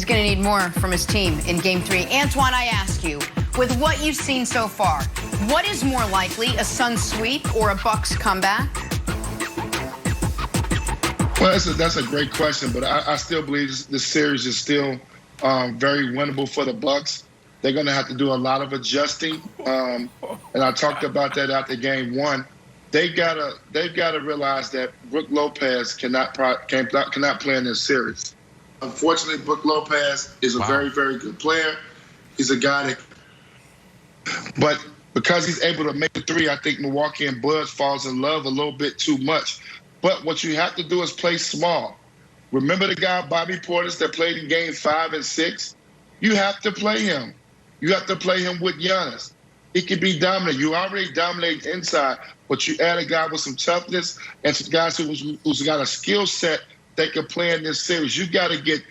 He's going to need more from his team in Game 3. Antoine, I ask you, with what you've seen so far, what is more likely, a Suns sweep or a Bucks comeback? Well, that's a great question, but I still believe this series is still very winnable for the Bucks. They're going to have to do a lot of adjusting, and I talked about that after Game 1. They've got to realize that Brook Lopez cannot play in this series. Unfortunately, Brook Lopez is a very, very good player. He's a guy that, but because he's able to make the three, I think Milwaukee and Bud falls in love a little bit too much. But what you have to do is play small. Remember the guy, Bobby Portis, that played in Game 5 and 6? You have to play him. You have to play him with Giannis. He can be dominant. You already dominate inside, but you add a guy with some toughness and some guys who's got a skill set that can play in this series. You got to get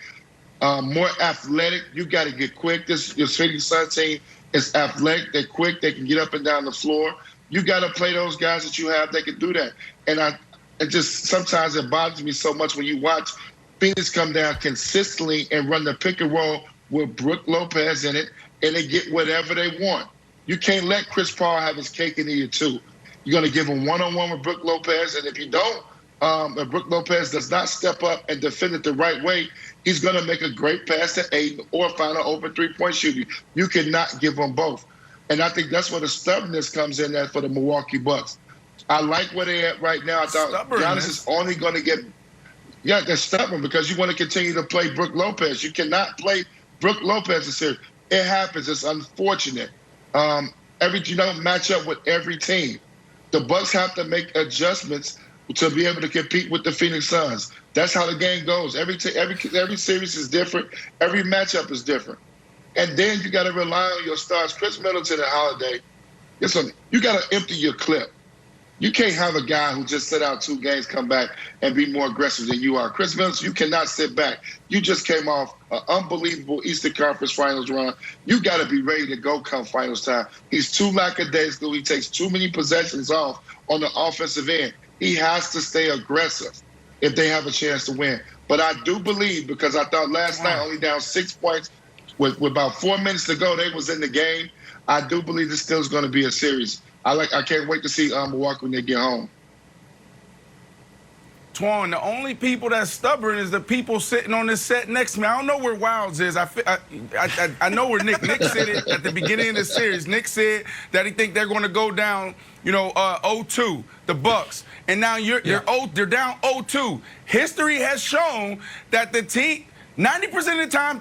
more athletic. You got to get quick. Your Phoenix Suns team is athletic. They're quick. They can get up and down the floor. You got to play those guys that you have that can do that. And it just sometimes it bothers me so much when you watch Phoenix come down consistently and run the pick and roll with Brook Lopez in it, and they get whatever they want. You can't let Chris Paul have his cake and eat it too. You're going to give him one-on-one with Brook Lopez, and if you don't, if Brook Lopez does not step up and defend it the right way, he's going to make a great pass to Ayton or find an open three-point shooter. You cannot give them both. And I think that's where the stubbornness comes in there for the Milwaukee Bucks. I like where they're at right now. I thought Giannis is only going to get – yeah, they're stubborn because you want to continue to play Brook Lopez. You cannot play Brook Lopez this series. It happens. It's unfortunate. You don't match up with every team. The Bucks have to make adjustments to be able to compete with the Phoenix Suns. That's how the game goes. Every series is different. Every matchup is different. And then you got to rely on your stars. Chris Middleton and Holiday, listen, you got to empty your clip. You can't have a guy who just sit out 2 games, come back, and be more aggressive than you are. Chris Middleton, you cannot sit back. You just came off an unbelievable Eastern Conference Finals run. You got to be ready to go come finals time. He's too lackadaisical. He takes too many possessions off on the offensive end. He has to stay aggressive if they have a chance to win. But I do believe, because I thought last night only down 6 points with about 4 minutes to go, they was in the game. I do believe this still is going to be a series. I can't wait to see Milwaukee when they get home. Twan, the only people that's stubborn is the people sitting on this set next to me. I don't know where Wilds is. I know where Nick said it at the beginning of the series. Nick said that he think they're going to go down, 0-2, the Bucks. And now they're down 0-2. History has shown that the team, 90% of the time,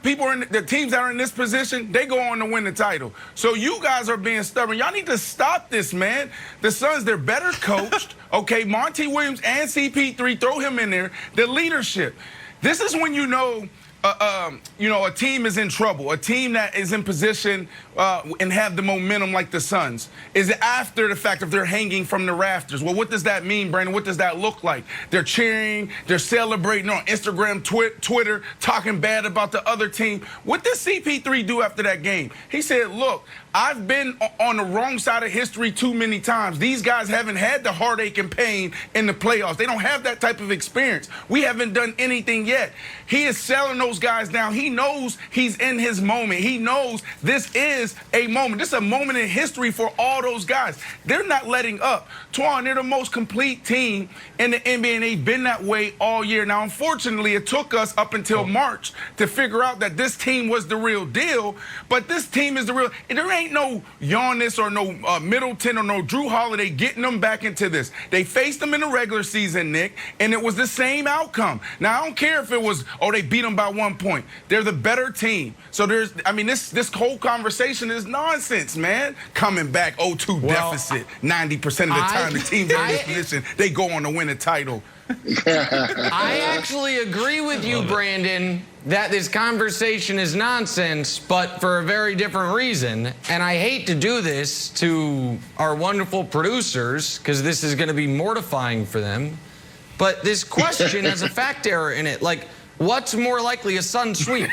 the teams that are in this position, they go on to win the title. So you guys are being stubborn. Y'all need to stop this, man. The Suns, they're better coached. Okay, Monty Williams and CP3, throw him in there. The leadership. This is when you know a team is in trouble. A team that is in position and have the momentum like the Suns is after the fact if they're hanging from the rafters. Well, what does that mean, Brandon? What does that look like? They're cheering, they're celebrating on Instagram, Twitter, talking bad about the other team. What did CP3 do after that game? He said, look, I've been on the wrong side of history too many times. These guys haven't had the heartache and pain in the playoffs. They don't have that type of experience. We haven't done anything yet. He is selling those guys down. He knows he's in his moment. He knows this is a moment. This is a moment in history for all those guys. They're not letting up. Twan, they're the most complete team in the NBA, and they've been that way all year. Now, unfortunately, it took us up until March to figure out that this team was the real deal, but this team is the real. There ain't no Giannis or no Middleton or no Drew Holiday getting them back into this. They faced them in the regular season, Nick, and it was the same outcome. Now, I don't care if it was, they beat them by 1 point. They're the better team. So this whole conversation is nonsense, man. Coming back 0-2 deficit 90% of the time the teams are in this position, they go on to win a title. I actually agree with you, Brandon, that this conversation is nonsense, but for a very different reason. And I hate to do this to our wonderful producers, because this is going to be mortifying for them. But this question has a fact error in it. Like, what's more likely, a Suns sweep?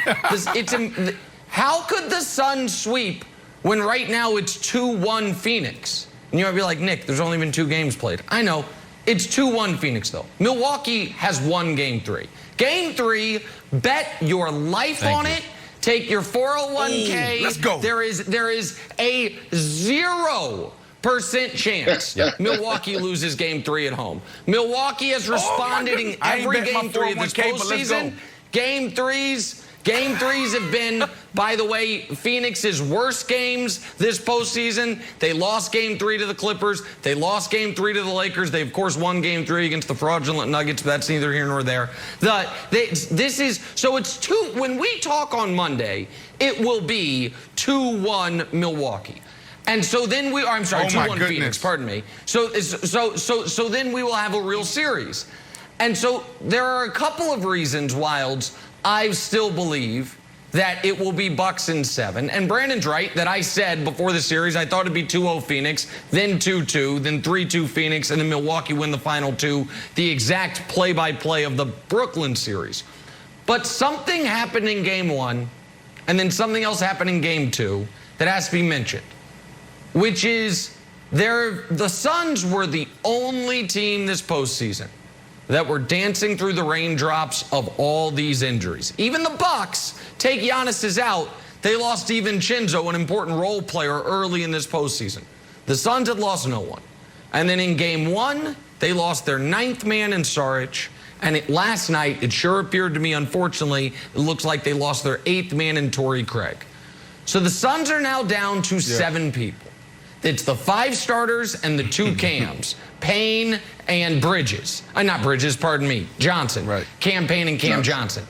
How could the Suns sweep when right now it's 2-1 Phoenix? And you might be like, Nick, there's only been 2 games played. I know. It's 2-1 Phoenix, though. Milwaukee has won Game 3. Game 3, bet your life on it. Take your 401k. Let's go. There is a 0% chance Milwaukee loses Game 3 at home. Milwaukee has responded in every Game 3 of this postseason. Game threes have been, by the way, Phoenix's worst games this postseason. They lost Game 3 to the Clippers. They lost Game 3 to the Lakers. They, of course, won Game 3 against the fraudulent Nuggets, but that's neither here nor there. So it's when we talk on Monday, it will be 2-1 Milwaukee. And so then 2-1 Phoenix, pardon me. So then we will have a real series. And so there are a couple of reasons, Wilds, I still believe that it will be Bucks in 7. And Brandon's right that I said before the series I thought it'd be 2-0 Phoenix, then 2-2, then 3-2 Phoenix, and then Milwaukee win the final 2, the exact play-by-play of the Brooklyn series. But something happened in Game 1, and then something else happened in Game 2 that has to be mentioned, which is the Suns were the only team this postseason that were dancing through the raindrops of all these injuries. Even the Bucks, take Giannis out, they lost DiVincenzo, an important role player, early in this postseason. The Suns had lost no one. And then in Game 1, they lost their 9th man in Saric. And last night, it sure appeared to me, unfortunately, it looks like they lost their 8th man in Torrey Craig. So the Suns are now down to 7 people. It's the 5 starters and the 2 cams, Payne and Bridges. Not Bridges, pardon me, Johnson. Right. Cam Payne and Cam Johnson.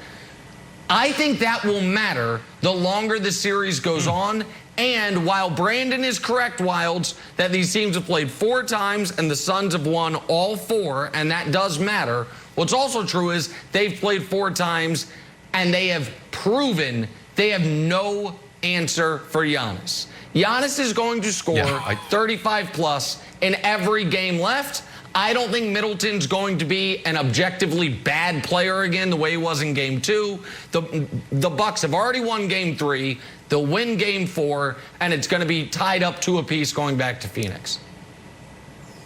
I think that will matter the longer the series goes on. And while Brandon is correct, Wilds, that these teams have played 4 times and the Suns have won all 4, and that does matter, what's also true is they've played 4 times and they have proven they have no answer for Giannis. Giannis is going to score 35-plus in every game left. I don't think Middleton's going to be an objectively bad player again the way he was in Game 2. The Bucks have already won Game 3. They'll win Game 4, and it's going to be tied up 2 apiece going back to Phoenix.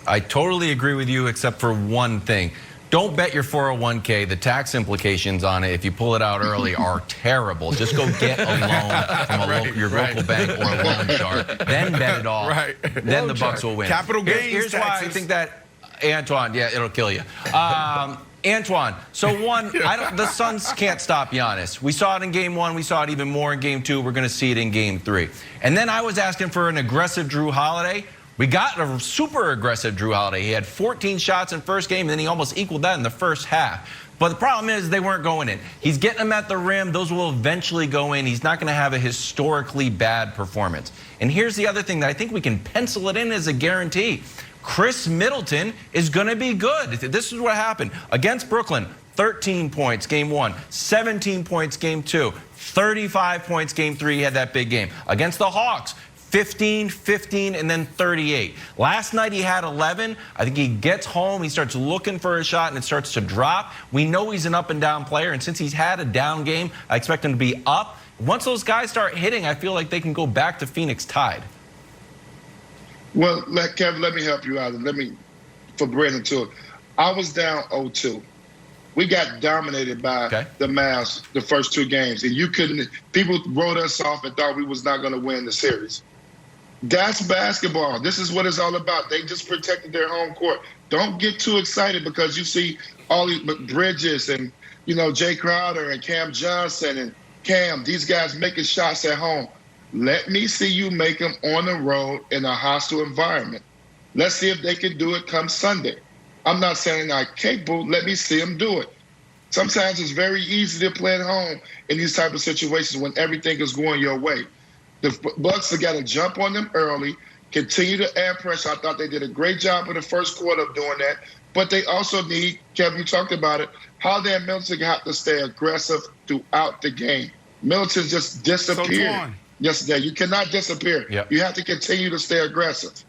I totally agree with you except for one thing. Don't bet your 401k. The tax implications on it, if you pull it out early, are terrible. Just go get a loan from your local bank or a loan shark. Then bet it all. Then the Bucks will win. Capital gains Here's twice. why I think that, Antoine, it'll kill you. Antoine, the Suns can't stop Giannis. We saw it in Game 1. We saw it even more in Game 2. We're going to see it in Game 3. And then I was asking for an aggressive Drew Holiday. We got a super aggressive Drew Holiday. He had 14 shots in first game, and then he almost equaled that in the first half. But the problem is they weren't going in. He's getting them at the rim. Those will eventually go in. He's not going to have a historically bad performance. And here's the other thing that I think we can pencil it in as a guarantee. Chris Middleton is going to be good. This is what happened. Against Brooklyn, 13 points, Game 1. 17 points, Game 2. 35 points, Game 3. He had that big game. Against the Hawks, 15, 15, and then 38. Last night he had 11. I think he gets home, he starts looking for a shot, and it starts to drop. We know he's an up and down player, and since he's had a down game, I expect him to be up. Once those guys start hitting, I feel like they can go back to Phoenix tied. Well, Kevin, let me help you out. For Brandon too. I was down 0-2. We got dominated by the Mavs the first 2 games, and people wrote us off and thought we was not going to win the series. That's basketball. This is what it's all about. They just protected their home court. Don't get too excited because you see all these Bridges and, Jay Crowder and Cam Johnson and Cam, these guys making shots at home. Let me see you make them on the road in a hostile environment. Let's see if they can do it come Sunday. I'm not saying they're capable. Let me see them do it. Sometimes it's very easy to play at home in these type of situations when everything is going your way. The Bucks have got to jump on them early, continue to add pressure. I thought they did a great job in the first quarter of doing that. But they also need, Kevin, you talked about it, Holiday and Middleton have to stay aggressive throughout the game. Middleton just disappeared yesterday. You cannot disappear. Yep. You have to continue to stay aggressive.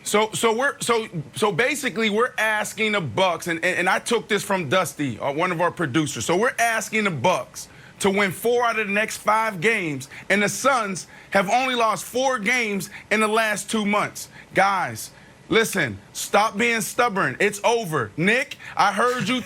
So basically we're asking the Bucks, and I took this from Dusty, one of our producers. So we're asking the Bucks to win 4 out of the next 5 games, and the Suns have only lost 4 games in the last 2 months. Guys, Listen, stop being stubborn. It's over. Nick, I heard you.